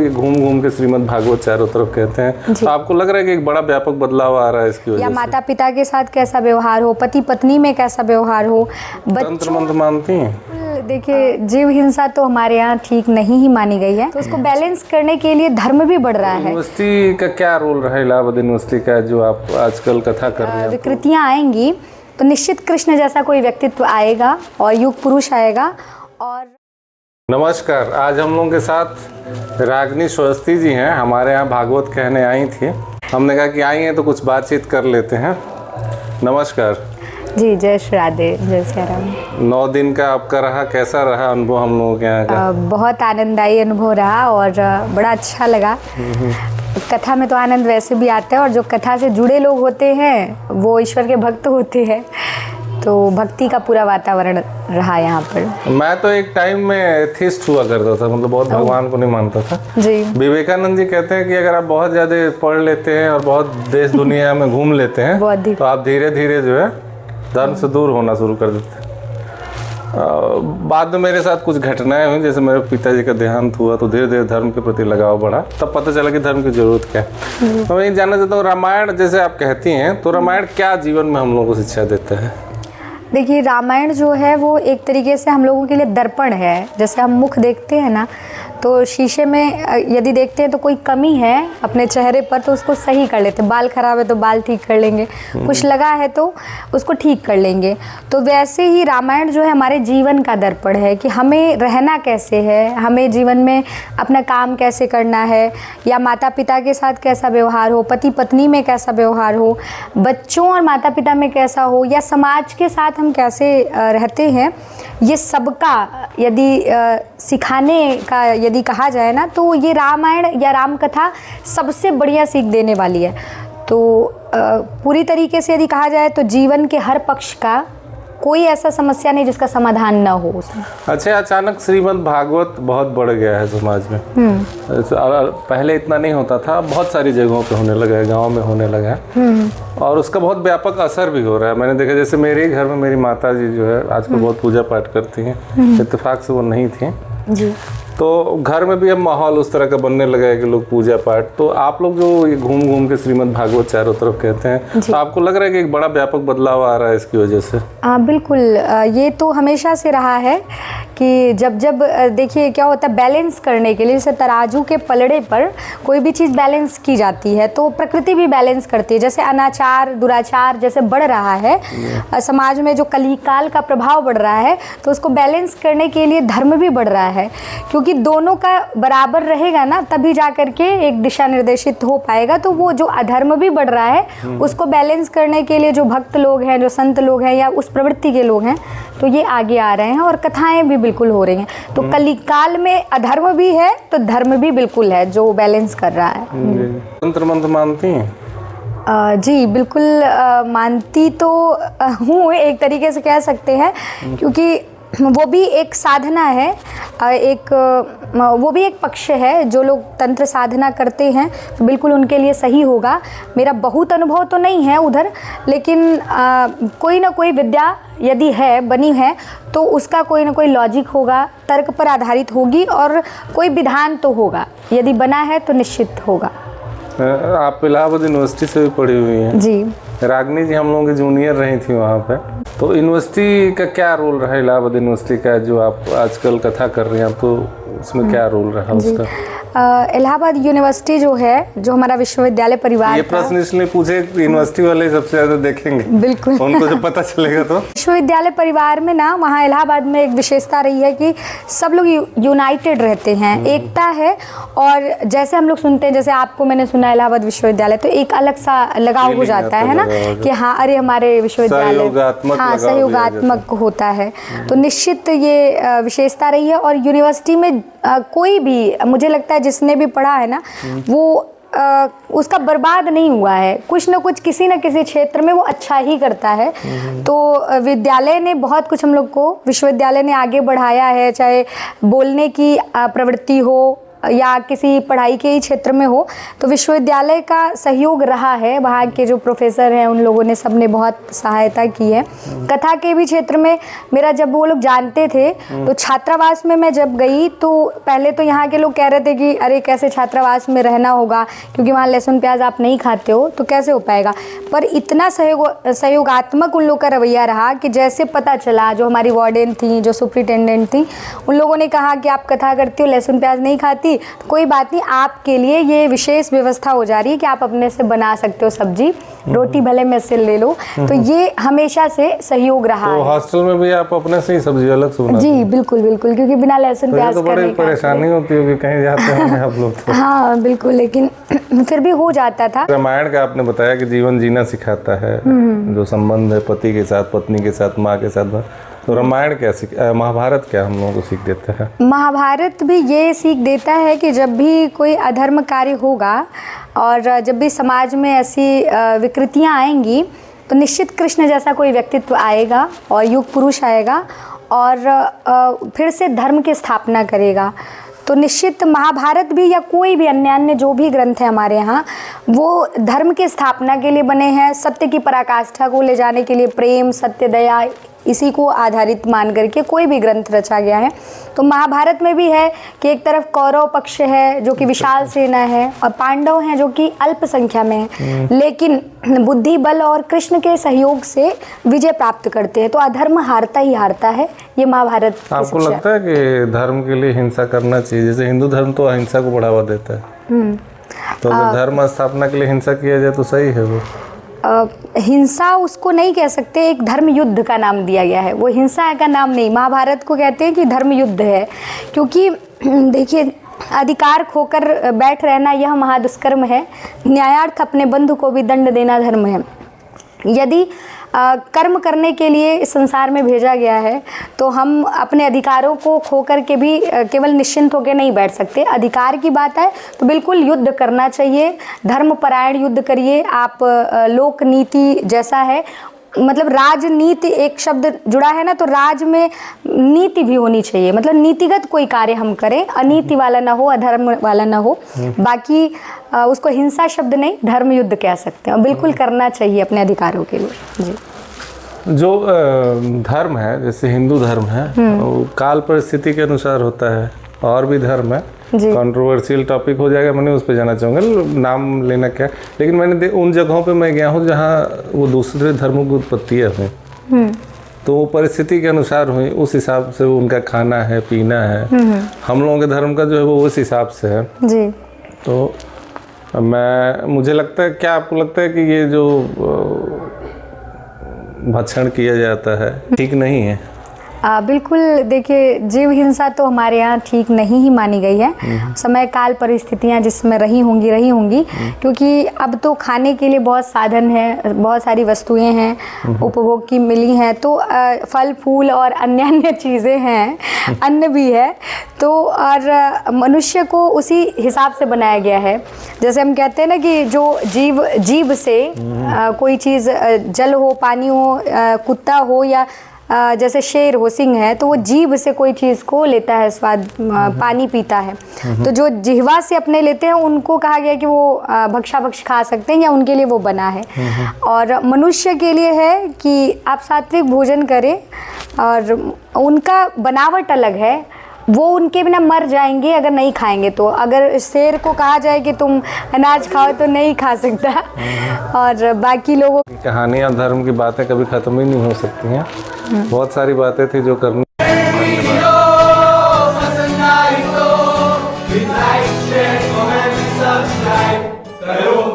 कि घूम घूम के श्रीमद् भागवत चारों तरफ कहते हैं, तो आपको लग रहा है कि एक बड़ा व्यापक बदलाव आ रहा है इसकी वजह या से? माता पिता के साथ कैसा व्यवहार हो, पति पत्नी में कैसा व्यवहार हो, तंत्र मंत्र मानती हैं? देखिए, जीव हिंसा तो हमारे यहाँ ठीक नहीं ही मानी गई है, तो उसको बैलेंस करने के लिए धर्म भी बढ़ रहा है। यूनिवर्सिटी का क्या रोल रहा है, इलाहाबाद यूनिवर्सिटी का, जो आप आजकल कथा कर रहे हैं? विकृतियाँ आएंगी तो निश्चित कृष्ण जैसा कोई व्यक्तित्व आएगा और युग पुरुष आएगा। और नमस्कार, आज हम लोगों के साथ रागिनी स्वस्ति जी हैं, हमारे यहाँ भागवत कहने आई थी। हमने कहा कि आई हैं तो कुछ बातचीत कर लेते हैं। नमस्कार जी, जय श्री राधे, जय श्री राम। 9 दिन का आपका रहा, कैसा रहा अनुभव हम लोगों के यहाँ का? बहुत आनंददायी अनुभव रहा और बड़ा अच्छा लगा। कथा में तो आनंद वैसे भी आता है, और जो कथा से जुड़े लोग होते हैं वो ईश्वर के भक्त होते हैं, तो भक्ति का पूरा वातावरण रहा यहाँ पर। मैं तो एक टाइम में एथिस्ट हुआ करता था, मतलब बहुत भगवान को नहीं मानता था जी। विवेकानंद जी कहते हैं कि अगर आप बहुत ज़्यादा पढ़ लेते हैं और बहुत देश दुनिया में घूम लेते हैं तो आप धीरे धीरे जो है धर्म से दूर होना शुरू कर देते हैं। बाद में मेरे साथ कुछ घटनाएं हुई, जैसे मेरे पिताजी का देहांत हुआ तो धीरे धीरे धर्म के प्रति लगाव बढ़ा, तब पता चला कि धर्म की जरूरत क्या है। तो मैं ये जानना चाहता हूँ, रामायण जैसे आप कहती हैं, तो रामायण क्या जीवन में हम लोगों को शिक्षा देता है? देखिए, रामायण जो है वो एक तरीके से हम लोगों के लिए दर्पण है। जैसे हम मुख देखते हैं ना, तो शीशे में यदि देखते हैं तो कोई कमी है अपने चेहरे पर तो उसको सही कर लेते हैं। बाल खराब है तो बाल ठीक कर लेंगे, कुछ लगा है तो उसको ठीक कर लेंगे। तो वैसे ही रामायण जो है हमारे जीवन का दर्पण है कि हमें रहना कैसे है, हमें जीवन में अपना काम कैसे करना है, या माता पिता के साथ कैसा व्यवहार हो, पति पत्नी में कैसा व्यवहार हो, बच्चों और माता पिता में कैसा हो, या समाज के साथ हम कैसे रहते हैं। ये सबका यदि सिखाने का यदि कहा जाए ना, तो ये रामायण या राम कथा सबसे बढ़िया सीख देने वाली है। तो पूरी तरीके से यदि कहा जाए तो जीवन के हर पक्ष का कोई ऐसा समस्या नहीं जिसका समाधान ना हो उसमें। अच्छा, अचानक श्रीमद् भागवत बहुत बढ़ गया है समाज में। पहले इतना नहीं होता था, बहुत सारी जगहों पे होने लगा है, गाँव में होने लगा है, और उसका बहुत व्यापक असर भी हो रहा है। मैंने देखा, जैसे मेरे ही घर में मेरी माता जी जो है आजकल बहुत पूजा पाठ करती हैं, इत्तेफाक से वो नहीं थी जी, तो घर में भी अब माहौल उस तरह का बनने लगा है कि लोग पूजा पाठ। तो आप लोग जो ये घूम घूम के श्रीमद् भागवत चारों तरफ कहते हैं, तो आपको लग रहा है कि एक बड़ा व्यापक बदलाव आ रहा है इसकी वजह से? बिल्कुल। ये तो हमेशा से रहा है कि जब जब देखिए क्या होता है, बैलेंस करने के लिए, जैसे तराजू के पलड़े पर कोई भी चीज़ बैलेंस की जाती है तो प्रकृति भी बैलेंस करती है। जैसे अनाचार दुराचार जैसे बढ़ रहा है समाज में, जो कलिकाल का प्रभाव बढ़ रहा है, तो उसको बैलेंस करने के लिए धर्म भी बढ़ रहा है, क्योंकि दोनों का बराबर रहेगा ना, तभी जा करके एक दिशा निर्देशित हो पाएगा। तो वो जो अधर्म भी बढ़ रहा है उसको बैलेंस करने के लिए जो भक्त लोग हैं, जो संत लोग हैं, या उस प्रवृत्ति के लोग हैं, तो ये आगे आ रहे हैं और कथाएं भी बिल्कुल हो रही हैं। तो कलिकाल में अधर्म भी है तो धर्म भी बिल्कुल है जो बैलेंस कर रहा है। तंत्र मंत्र मानती हैं? जी बिल्कुल, मानती तो हूँ, एक तरीके से कह सकते हैं, क्योंकि वो भी एक साधना है, वो भी एक पक्ष है। जो लोग तंत्र साधना करते हैं तो बिल्कुल उनके लिए सही होगा। मेरा बहुत अनुभव तो नहीं है उधर, लेकिन कोई ना कोई विद्या यदि है, बनी है, तो उसका कोई ना कोई लॉजिक होगा, तर्क पर आधारित होगी, और कोई विधान तो होगा। यदि बना है तो निश्चित होगा। आप इलाहाबाद यूनिवर्सिटी से भी पढ़ी हुई हैं जी। रागिनी जी हम लोगों की जूनियर रही थी वहाँ पे, तो यूनिवर्सिटी का क्या रोल रहा, इलाहाबाद यूनिवर्सिटी का, जो आप आजकल कथा कर रही हैं, तो उसमें क्या रोल रहा उसका? इलाहाबाद यूनिवर्सिटी जो है, जो हमारा विश्वविद्यालय परिवार, ये प्रश्न इसलिए पूछे, यूनिवर्सिटी वाले सबसे ज्यादा देखेंगे, बिल्कुल उनको जब पता चलेगा तो। विश्वविद्यालय परिवार में ना, वहाँ इलाहाबाद में एक विशेषता रही है कि सब लोग यूनाइटेड रहते हैं, एकता है। और जैसे हम लोग सुनते हैं, जैसे आपको मैंने सुना इलाहाबाद विश्वविद्यालय, तो एक अलग सा लगाव हो जाता है ना, कि हाँ अरे हमारे विश्वविद्यालय, हाँ सहयोगात्मक होता है। तो निश्चित ये विशेषता रही है। और यूनिवर्सिटी में कोई भी, मुझे लगता है जिसने भी पढ़ा है ना, वो उसका बर्बाद नहीं हुआ है। कुछ ना कुछ किसी न किसी क्षेत्र में वो अच्छा ही करता है। तो विद्यालय ने बहुत कुछ हम लोग को, विश्वविद्यालय ने आगे बढ़ाया है, चाहे बोलने की प्रवृत्ति हो, या किसी पढ़ाई के ही क्षेत्र में हो, तो विश्वविद्यालय का सहयोग रहा है। वहाँ के जो प्रोफेसर हैं उन लोगों ने सबने बहुत सहायता की है। कथा के भी क्षेत्र में मेरा जब वो लोग जानते थे तो छात्रावास में मैं जब गई तो पहले तो यहाँ के लोग कह रहे थे कि अरे कैसे छात्रावास में रहना होगा, क्योंकि वहाँ लहसुन प्याज आप नहीं खाते हो तो कैसे हो पाएगा। पर इतना सहयोगात्मक उन लोग का रवैया रहा कि जैसे पता चला, जो हमारी वार्डन थी, जो सुप्रिटेंडेंट थी, उन लोगों ने कहा कि आप कथा करती हो, लहसुन प्याज नहीं खाती, तो कोई बात नहीं, आपके लिए ये विशेष व्यवस्था हो जा रही है कि आप अपने से बना सकते हो सब्जी, रोटी भले में से ले लो। तो ये हमेशा से सहयोग रहा तो है। हॉस्टल में भी आप अपने से ही सब्जी अलग से बनाते जी बिल्कुल बिल्कुल, क्योंकि बिना लहसुन प्याज तो बड़ी परेशानी होती होगी कहीं जाते होंगे आप लोग तो। हाँ बिल्कुल, लेकिन फिर भी हो जाता था। रामायण का आपने बताया कि जीवन जीना सिखाता है, जो संबंध है पति के साथ, पत्नी के साथ, माँ के साथ, तो रामायण क्या महाभारत क्या हम लोगों को सीख देता है? महाभारत भी ये सीख देता है कि जब भी कोई अधर्म कार्य होगा और जब भी समाज में ऐसी विकृतियाँ आएंगी तो निश्चित कृष्ण जैसा कोई व्यक्तित्व आएगा और युग पुरुष आएगा और फिर से धर्म की स्थापना करेगा। तो निश्चित महाभारत भी या कोई भी अन्य जो भी ग्रंथ है हमारे यहाँ, वो धर्म की स्थापना के लिए बने हैं, सत्य की पराकाष्ठा को ले जाने के लिए, प्रेम, सत्य, दया, इसी को आधारित मान करके कोई भी ग्रंथ रचा गया है। तो महाभारत में भी है कि एक तरफ कौरव पक्ष है जो कि विशाल सेना है और पांडव हैं जो कि अल्प संख्या में है, लेकिन बुद्धि बल और कृष्ण के सहयोग से विजय प्राप्त करते हैं। तो अधर्म हारता ही हारता है, ये महाभारत। आपको लगता है कि धर्म के लिए हिंसा करना चाहिए? जैसे हिंदू धर्म तो अहिंसा को बढ़ावा देता है, तो अगर धर्म स्थापना के लिए हिंसा किया जाए तो सही है वो? हिंसा उसको नहीं कह सकते, एक धर्म युद्ध का नाम दिया गया है, वो हिंसा का नाम नहीं। महाभारत को कहते हैं कि धर्म युद्ध है, क्योंकि देखिए अधिकार खोकर बैठ रहना यह महादुष्कर्म है, न्यायार्थ अपने बंधु को भी दंड देना धर्म है। यदि कर्म करने के लिए इस संसार में भेजा गया है तो हम अपने अधिकारों को खो कर के भी केवल निश्चिंत होकर नहीं बैठ सकते। अधिकार की बात है तो बिल्कुल युद्ध करना चाहिए, धर्मपरायण युद्ध करिए आप। लोक नीति जैसा है, मतलब राजनीति एक शब्द जुड़ा है ना, तो राज में नीति भी होनी चाहिए, मतलब नीतिगत कोई कार्य हम करें, अनीति वाला ना हो, अधर्म वाला ना हो। बाकी उसको हिंसा शब्द नहीं, धर्म युद्ध कह सकते हैं, बिल्कुल करना चाहिए अपने अधिकारों के लिए। जी। जो धर्म है, जैसे हिंदू धर्म है, वो काल परिस्थिति के अनुसार होता है, और भी धर्म है, कंट्रोवर्शियल टॉपिक हो जाएगा, मैंने उस पर जाना चाहूँगा, नाम लेना क्या, लेकिन मैंने उन जगहों पे मैं गया हूँ जहाँ वो दूसरे धर्मों की उत्पत्तियाँ हुई, तो वो परिस्थिति के अनुसार हुई, उस हिसाब से उनका खाना है, पीना है। हम लोगों के धर्म का जो है वो उस हिसाब से है जी। तो मुझे लगता है, क्या आपको लगता है कि ये जो भक्षण किया जाता है ठीक नहीं है? बिल्कुल, देखिए जीव हिंसा तो हमारे यहाँ ठीक नहीं ही मानी गई है। समय काल परिस्थितियाँ जिसमें रही होंगी, क्योंकि अब तो खाने के लिए बहुत साधन है, बहुत सारी वस्तुएं हैं उपभोग की मिली हैं, तो फल फूल और अन्य चीज़ें हैं, अन्न भी है, तो और मनुष्य को उसी हिसाब से बनाया गया है। जैसे हम कहते हैं ना कि जो जीव से कोई चीज़, जल हो, पानी हो, कुत्ता हो या जैसे शेर हो, सिंह है, तो वो जीभ से कोई चीज़ को लेता है स्वाद, पानी पीता है। तो जो जिह्वा से अपने लेते हैं उनको कहा गया कि वो भक्ष खा सकते हैं, या उनके लिए वो बना है। और मनुष्य के लिए है कि आप सात्विक भोजन करें, और उनका बनावट अलग है, वो उनके बिना मर जाएंगे अगर नहीं खाएंगे। तो अगर शेर को कहा जाए कि तुम अनाज खाओ तो नहीं खा सकता, और बाकी लोगों की कहानियाँ, धर्म की बातें कभी ख़त्म ही नहीं हो सकती हैं। बहुत सारी बातें थी जो करनी। धन्यवाद।